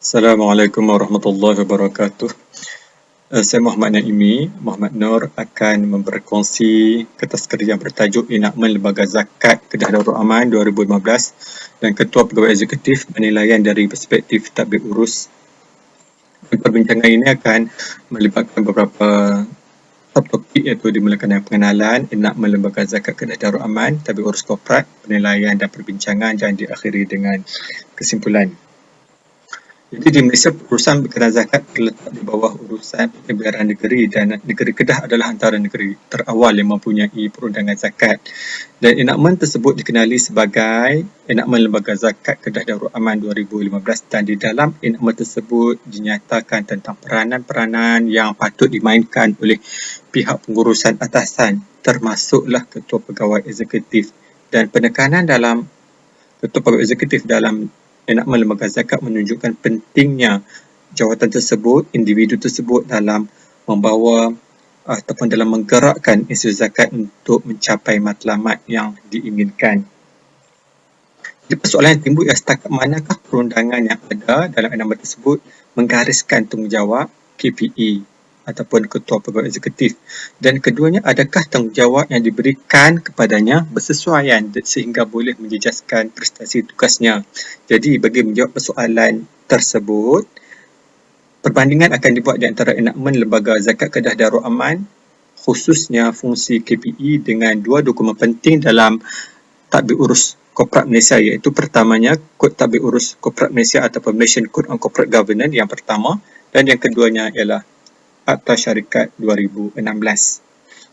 Assalamualaikum warahmatullahi wabarakatuh. Saya Muhammad Naimi. Muhammad Nur akan berkongsi kertas kerja yang bertajuk Enakmen Lembaga Zakat Kedah Darul Aman 2015 dan Ketua Pegawai Eksekutif penilaian dari perspektif tadbir urus. Perbincangan ini akan melibatkan beberapa subtopik iaitu dimulakan pengenalan Enakmen Lembaga Zakat Kedah Darul Aman, tadbir urus korporat, penilaian dan perbincangan dan diakhiri dengan kesimpulan. Jadi di Malaysia, urusan berkenaan zakat terletak di bawah urusan pentadbiran negeri dan negeri Kedah adalah antara negeri terawal yang mempunyai perundangan zakat. Dan enakmen tersebut dikenali sebagai Enakmen Lembaga Zakat Kedah Darul Aman 2015 dan di dalam enakmen tersebut dinyatakan tentang peranan-peranan yang patut dimainkan oleh pihak pengurusan atasan termasuklah Ketua Pegawai Eksekutif dan penekanan dalam Ketua Pegawai Eksekutif dalam Enakmen Lembaga Zakat menunjukkan pentingnya jawatan tersebut, individu tersebut dalam membawa ataupun dalam menggerakkan institusi zakat untuk mencapai matlamat yang diinginkan. Jadi persoalan yang timbul ialah setakat manakah perundangan yang ada dalam enakmen tersebut menggariskan tanggungjawab KPE ataupun Ketua Pegawai Eksekutif, dan keduanya adakah tanggungjawab yang diberikan kepadanya bersesuaian sehingga boleh menjejaskan prestasi tugasnya. Jadi bagi menjawab persoalan tersebut, perbandingan akan dibuat di antara enakmen Lembaga Zakat Kedah Darul Aman khususnya fungsi KPE dengan dua dokumen penting dalam tadbir urus korporat Malaysia, iaitu pertamanya Kod Tadbir Urus Korporat Malaysia ataupun Malaysian Code on Corporate Governance yang pertama, dan yang keduanya ialah Akta Syarikat 2016.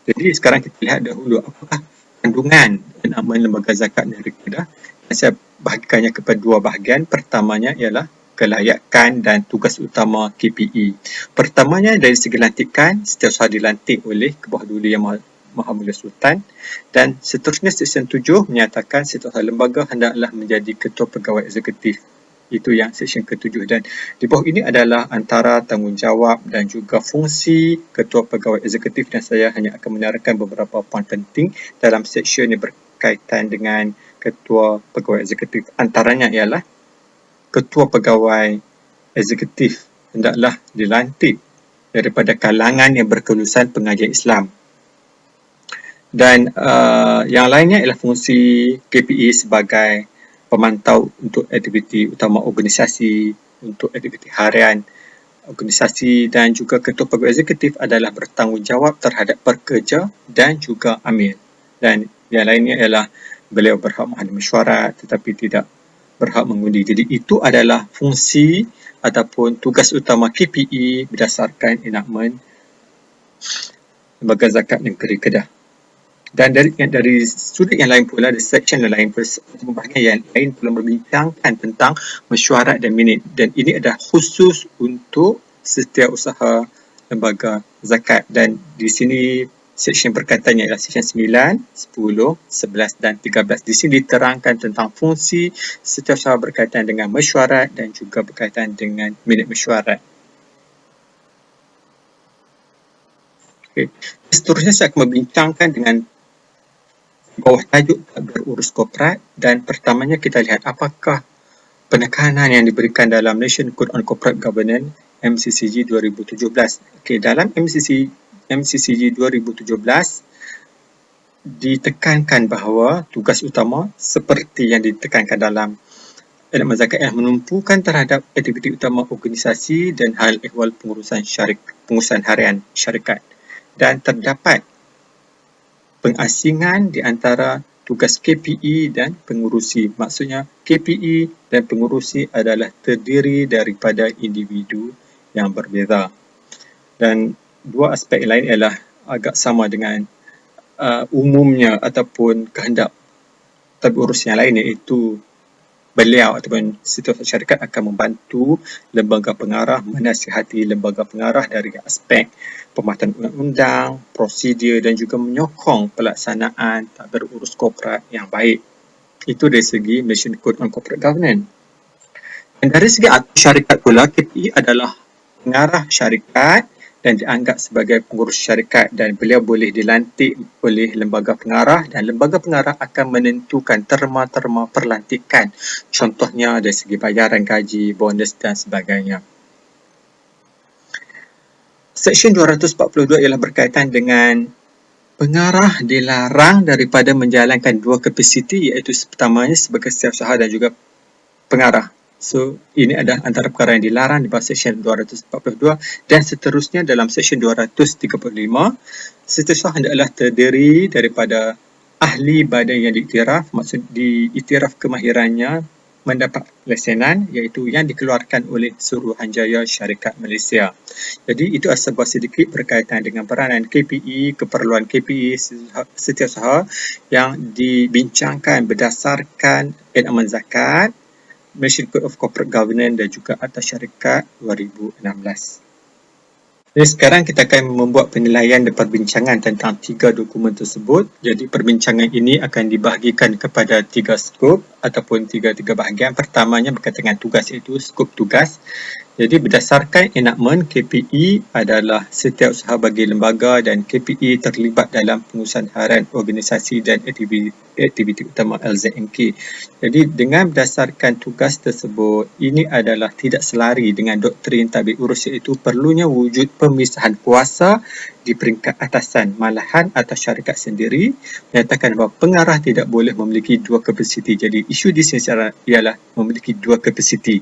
Jadi sekarang kita lihat dahulu apakah kandungan enakmen Lembaga Zakat Negeri Kedah. Saya bahagikannya kepada dua bahagian. Pertamanya ialah kelayakan dan tugas utama KPE. Pertamanya dari segi lantikan, setiausaha dilantik oleh Kebawah Duli Yang Maha Mulia Sultan, dan seterusnya Seksyen 7 menyatakan setiausaha lembaga hendaklah menjadi Ketua Pegawai Eksekutif. Itu yang Seksyen ke-7, dan di bawah ini adalah antara tanggungjawab dan juga fungsi Ketua Pegawai Eksekutif, dan saya hanya akan menarikkan beberapa poin penting dalam seksyen yang berkaitan dengan Ketua Pegawai Eksekutif. Antaranya ialah Ketua Pegawai Eksekutif hendaklah dilantik daripada kalangan yang berkelulusan pengajian Islam. Dan yang lainnya ialah fungsi KPE sebagai pemantau untuk aktiviti utama organisasi, untuk aktiviti harian organisasi, dan juga Ketua Pegawai Eksekutif adalah bertanggungjawab terhadap pekerja dan juga amil. Dan yang lainnya ialah beliau berhak menghadiri mesyuarat tetapi tidak berhak mengundi. Jadi itu adalah fungsi ataupun tugas utama KPE berdasarkan enakmen Lembaga Zakat Negeri Kedah. Dan dari sudut yang lain pula, dari seksyen yang lain, bahagian yang lain pula membincangkan tentang mesyuarat dan minit, dan ini adalah khusus untuk setiausaha lembaga zakat, dan di sini seksyen berkaitannya ialah seksyen 9, 10, 11 dan 13. Di sini diterangkan tentang fungsi setiausaha berkaitan dengan mesyuarat dan juga berkaitan dengan minit mesyuarat. Okay. Seterusnya saya akan membincangkan dengan bawah tajuk tadbir urus korporat, dan pertamanya kita lihat apakah penekanan yang diberikan dalam Malaysian Code on Corporate Governance MCCG 2017. Okey, dalam MCCG 2017 ditekankan bahawa tugas utama seperti yang ditekankan dalam enakmen zakat yang menumpukan terhadap aktiviti utama organisasi dan hal ehwal pengurusan harian syarikat, dan terdapat pengasingan di antara tugas KPE dan pengurusi. Maksudnya KPE dan pengurusi adalah terdiri daripada individu yang berbeza. Dan dua aspek lain ialah agak sama dengan umumnya ataupun kehendak tadbir urus yang lain, iaitu beliau ataupun setiausaha syarikat akan membantu lembaga pengarah menasihati lembaga pengarah dari aspek pematuhan undang-undang, prosedur, dan juga menyokong pelaksanaan tadbir urus korporat yang baik. Itu dari segi Malaysian Code on Corporate Governance. Dan dari segi akta syarikat pula, KPE adalah pengarah syarikat dan dianggap sebagai pengurus syarikat, dan beliau boleh dilantik oleh lembaga pengarah, dan lembaga pengarah akan menentukan terma-terma perlantikan, contohnya dari segi bayaran gaji, bonus dan sebagainya. Seksyen 242 ialah berkaitan dengan pengarah dilarang daripada menjalankan dua kapasiti, iaitu pertamanya sebagai setiausaha dan juga pengarah. So, ini adalah antara perkara yang dilarang di bawah Seksyen 242, dan seterusnya dalam Seksyen 235, setiausaha hendaklah terdiri daripada ahli badan yang diiktiraf, maksud diiktiraf kemahirannya, mendapat lesenan, iaitu yang dikeluarkan oleh Suruhanjaya Syarikat Malaysia. Jadi itu sebuah sedikit berkaitan dengan peranan KPE, keperluan KPE setiausaha yang dibincangkan berdasarkan Enakmen Zakat, Malaysian Code of Corporate Governance dan juga Akta Syarikat 2016. Jadi sekarang kita akan membuat penilaian dan perbincangan tentang tiga dokumen tersebut. Jadi perbincangan ini akan dibahagikan kepada tiga skop ataupun tiga bahagian. Pertamanya berkaitan dengan tugas, iaitu skop tugas. Jadi berdasarkan enakmen, KPE adalah setiausaha bagi lembaga dan KPE terlibat dalam pengurusan harian organisasi dan aktiviti utama LZMK. Jadi dengan berdasarkan tugas tersebut, ini adalah tidak selari dengan doktrin tabik urus, iaitu perlunya wujud pemisahan kuasa di peringkat atasan. Malahan atas syarikat sendiri menyatakan bahawa pengarah tidak boleh memiliki dua kapasiti. Jadi isu di sini ialah memiliki dua kapasiti.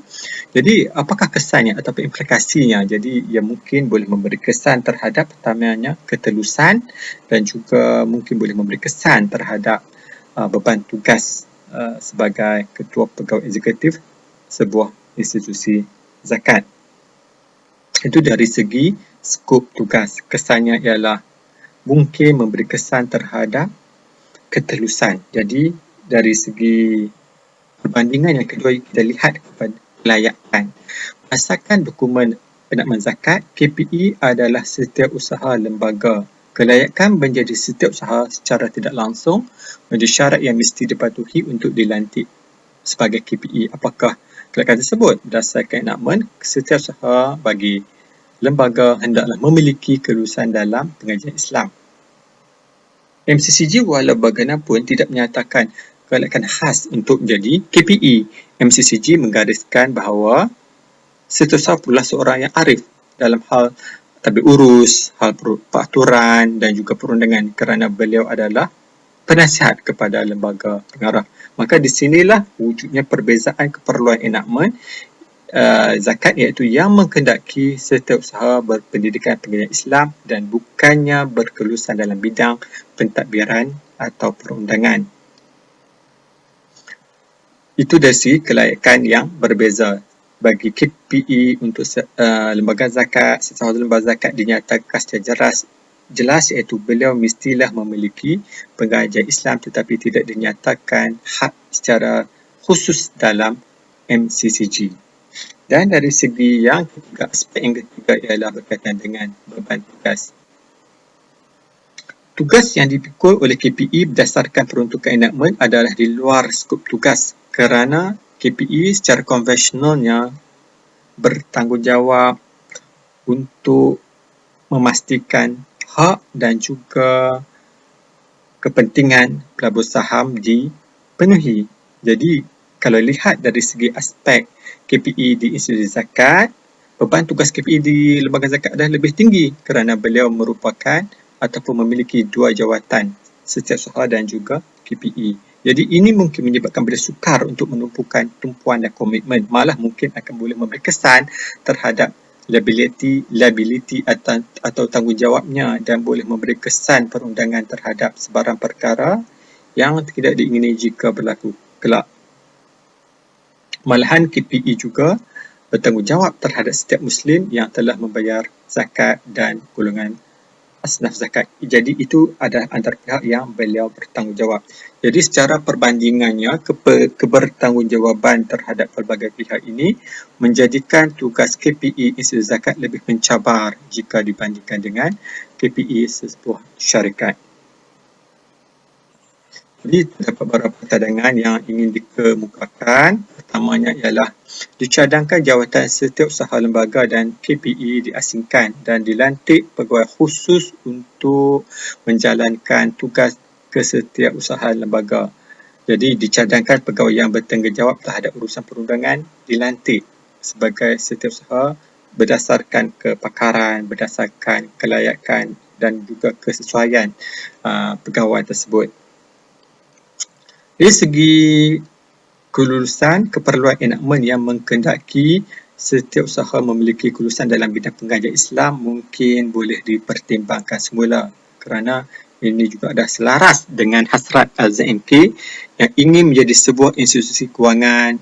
Jadi apakah kesannya atau implikasinya? Jadi ia mungkin boleh memberi kesan terhadap pertamanya ketelusan, dan juga mungkin boleh memberi kesan terhadap beban tugas sebagai ketua pegawai eksekutif sebuah institusi zakat. Itu dari segi skop tugas. Kesannya ialah mungkin memberi kesan terhadap ketelusan. Jadi dari segi perbandingan yang kedua, kita lihat kepada kelayakan. Berdasarkan dokumen Enakmen Zakat, KPE adalah setiausaha lembaga. Kelayakan menjadi setiausaha secara tidak langsung menjadi syarat yang mesti dipatuhi untuk dilantik sebagai KPE. Apakah kelayakan tersebut? Berdasarkan enakmen, setiausaha bagi lembaga hendaklah memiliki kelulusan dalam pengajian Islam. MCCG walau bagaimanapun tidak menyatakan kelayakan khas untuk menjadi KPE. MCCG menggariskan bahawa setiausaha pula seorang yang arif dalam hal tabik urus, hal peraturan dan juga perundangan, kerana beliau adalah penasihat kepada lembaga pengarah. Maka di sinilah wujudnya perbezaan keperluan enakmen zakat, iaitu yang menghendaki setiausaha berpendidikan pengajian Islam dan bukannya berkelulusan dalam bidang pentadbiran atau perundangan. Itu dari segi kelayakan yang berbeza. Bagi KPE untuk lembaga zakat, setiausaha lembaga zakat dinyatakan secara jelas, iaitu beliau mestilah memiliki pengajian Islam, tetapi tidak dinyatakan hak secara khusus dalam MCCG. Dan dari segi yang ketiga, aspek yang ketiga ialah berkaitan dengan beban tugas. Tugas yang dipikul oleh KPE berdasarkan peruntukan enakmen adalah di luar skop tugas, kerana KPE secara konvensionalnya bertanggungjawab untuk memastikan hak dan juga kepentingan pelabur saham dipenuhi. Jadi kalau lihat dari segi aspek KPE di institusi zakat, beban tugas KPE di lembaga zakat adalah lebih tinggi kerana beliau merupakan ataupun memiliki dua jawatan, setiausaha dan juga KPE. Jadi ini mungkin menyebabkan beliau sukar untuk menumpukan tumpuan dan komitmen, malah mungkin akan boleh memberi kesan terhadap liability atau tanggungjawabnya, dan boleh memberi kesan perundangan terhadap sebarang perkara yang tidak diingini jika berlaku kelak. Malahan KPE juga bertanggungjawab terhadap setiap Muslim yang telah membayar zakat dan golongan asnaf zakat. Jadi itu adalah antara pihak yang beliau bertanggungjawab. Jadi secara perbandingannya, kebertanggungjawaban terhadap pelbagai pihak ini menjadikan tugas KPE institusi zakat lebih mencabar jika dibandingkan dengan KPE sebuah syarikat. Jadi terdapat beberapa cadangan yang ingin dikemukakan. Pertamanya ialah dicadangkan jawatan setiausaha lembaga dan KPE diasingkan dan dilantik pegawai khusus untuk menjalankan tugas kesetiausahaan lembaga. Jadi dicadangkan pegawai yang bertanggungjawab terhadap urusan perundangan dilantik sebagai setiausaha berdasarkan kepakaran, berdasarkan kelayakan dan juga kesesuaian pegawai tersebut. Dari segi kelulusan, keperluan enakmen yang mengkendaki setiausaha memiliki kelulusan dalam bidang pengkajian Islam mungkin boleh dipertimbangkan semula kerana ini juga dah selaras dengan hasrat ZMK yang ingin menjadi sebuah institusi kewangan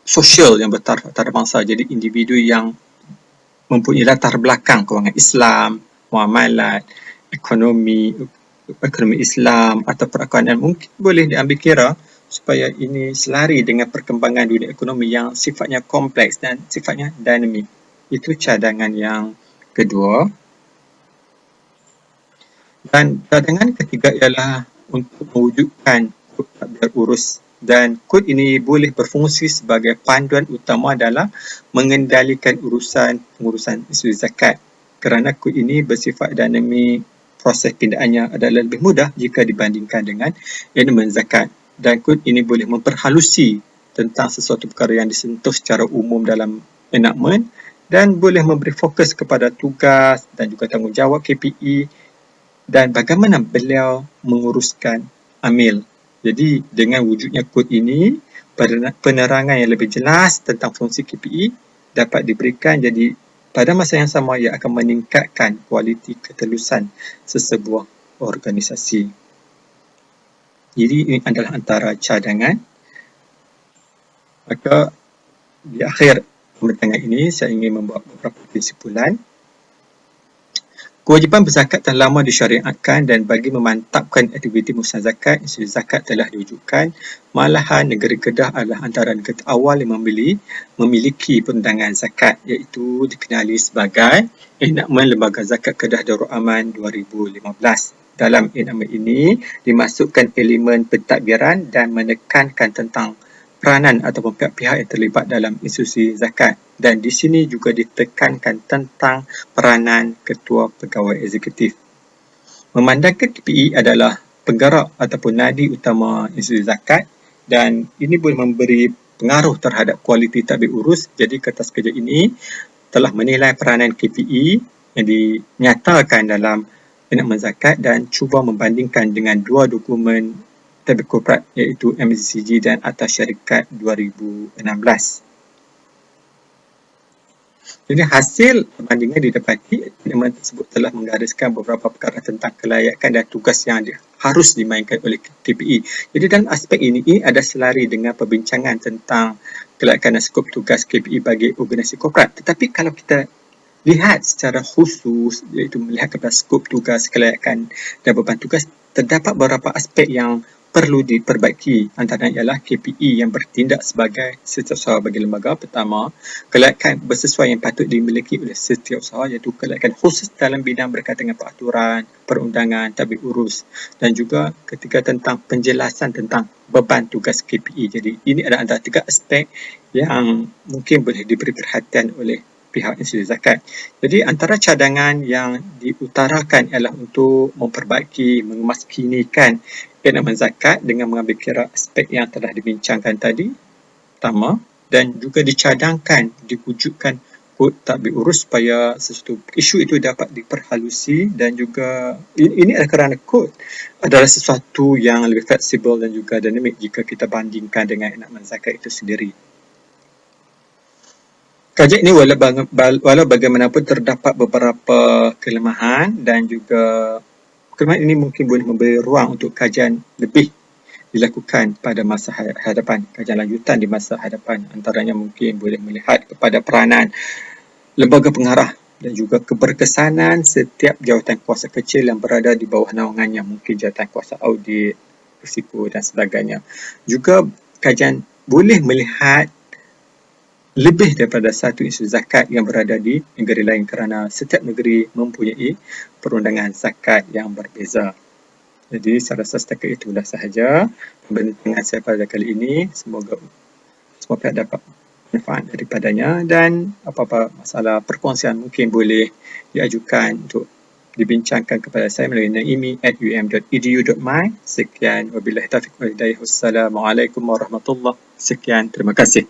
sosial yang bertaraf antarabangsa. Jadi individu yang mempunyai latar belakang kewangan Islam, muamalat, ekonomi Islam atau perakauan mungkin boleh diambil kira supaya ini selari dengan perkembangan dunia ekonomi yang sifatnya kompleks dan sifatnya dinamik. Itu cadangan yang kedua. Dan cadangan ketiga ialah untuk mewujudkan kod tadbir urus, dan kod ini boleh berfungsi sebagai panduan utama dalam mengendalikan pengurusan isu zakat kerana kod ini bersifat dinamik. Proses pindahannya adalah lebih mudah jika dibandingkan dengan elemen zakat, dan kod ini boleh memperhalusi tentang sesuatu perkara yang disentuh secara umum dalam enakmen dan boleh memberi fokus kepada tugas dan juga tanggungjawab KPE dan bagaimana beliau menguruskan amil. Jadi dengan wujudnya kod ini, penerangan yang lebih jelas tentang fungsi KPE dapat diberikan, jadi pada masa yang sama ia akan meningkatkan kualiti ketelusan sesebuah organisasi. Jadi ini adalah antara cadangan. Maka di akhir pembincangan ini saya ingin membuat beberapa kesimpulan. Kewajipan berzakat telah lama disyariatkan dan bagi memantapkan aktiviti pengurusan zakat, institusi zakat telah diwujudkan. Malahan negeri Kedah adalah antara negara awal yang memiliki perundangan zakat, iaitu dikenali sebagai Enakmen Lembaga Zakat Kedah Darul Aman 2015. Dalam enakmen ini dimasukkan elemen pentadbiran dan menekankan tentang peranan ataupun pihak-pihak yang terlibat dalam institusi zakat, dan di sini juga ditekankan tentang peranan ketua pegawai eksekutif. Memandangkan KPE adalah penggerak ataupun nadi utama institusi zakat, dan ini boleh memberi pengaruh terhadap kualiti tadbir urus. Jadi kertas kerja ini telah menilai peranan KPE yang dinyatakan dalam enakmen zakat dan cuba membandingkan dengan dua dokumen tadbir korporat iaitu MCG dan Atas Syarikat 2016. Jadi hasil perbandingan didapati enakmen tersebut telah menggariskan beberapa perkara tentang kelayakan dan tugas yang harus dimainkan oleh KPE. Jadi dalam aspek ini ada selari dengan perbincangan tentang kelayakan dan skop tugas KPE bagi organisasi korporat. Tetapi kalau kita lihat secara khusus, iaitu melihat kepada skop tugas, kelayakan dan beban tugas, terdapat beberapa aspek yang perlu diperbaiki. Antaranya ialah KPE yang bertindak sebagai setiausaha bagi lembaga. Pertama, kelayakan bersesuaian yang patut dimiliki oleh setiausaha, iaitu kelayakan khusus dalam bidang berkaitan dengan peraturan, perundangan, tadbir urus, dan juga ketiga tentang penjelasan tentang beban tugas KPE. Jadi ini adalah antara tiga aspek yang mungkin boleh diberi perhatian oleh pihak institusi zakat. Jadi antara cadangan yang diutarakan ialah untuk memperbaiki, mengemaskinikan enakmen zakat dengan mengambil kira aspek yang telah dibincangkan tadi, pertama, dan juga dicadangkan, diwujudkan kod tadbir urus supaya sesuatu isu itu dapat diperhalusi, dan juga ini adalah kerana kod adalah sesuatu yang lebih fleksibel dan juga dinamik jika kita bandingkan dengan enakmen zakat itu sendiri. Kajian ini walau bagaimanapun terdapat beberapa kelemahan, dan juga kelemahan ini mungkin boleh memberi ruang untuk kajian lebih dilakukan pada masa hadapan, kajian lanjutan di masa hadapan. Antaranya mungkin boleh melihat kepada peranan lembaga pengarah dan juga keberkesanan setiap jawatan kuasa kecil yang berada di bawah naungannya, mungkin jawatan kuasa audit, risiko dan sebagainya. Juga kajian boleh melihat lebih daripada satu isu zakat yang berada di negeri lain kerana setiap negeri mempunyai perundangan zakat yang berbeza. Jadi saya rasa setakat itulah sahaja pembincangan saya pada kali ini. Semoga semua pihak dapat manfaat daripadanya, dan apa-apa masalah perkongsian mungkin boleh diajukan untuk dibincangkan kepada saya melalui naimi@um.edu.my. Sekian, wabillahi taufiq wal hidayah. Wassalamualaikum warahmatullahi. Sekian, terima kasih.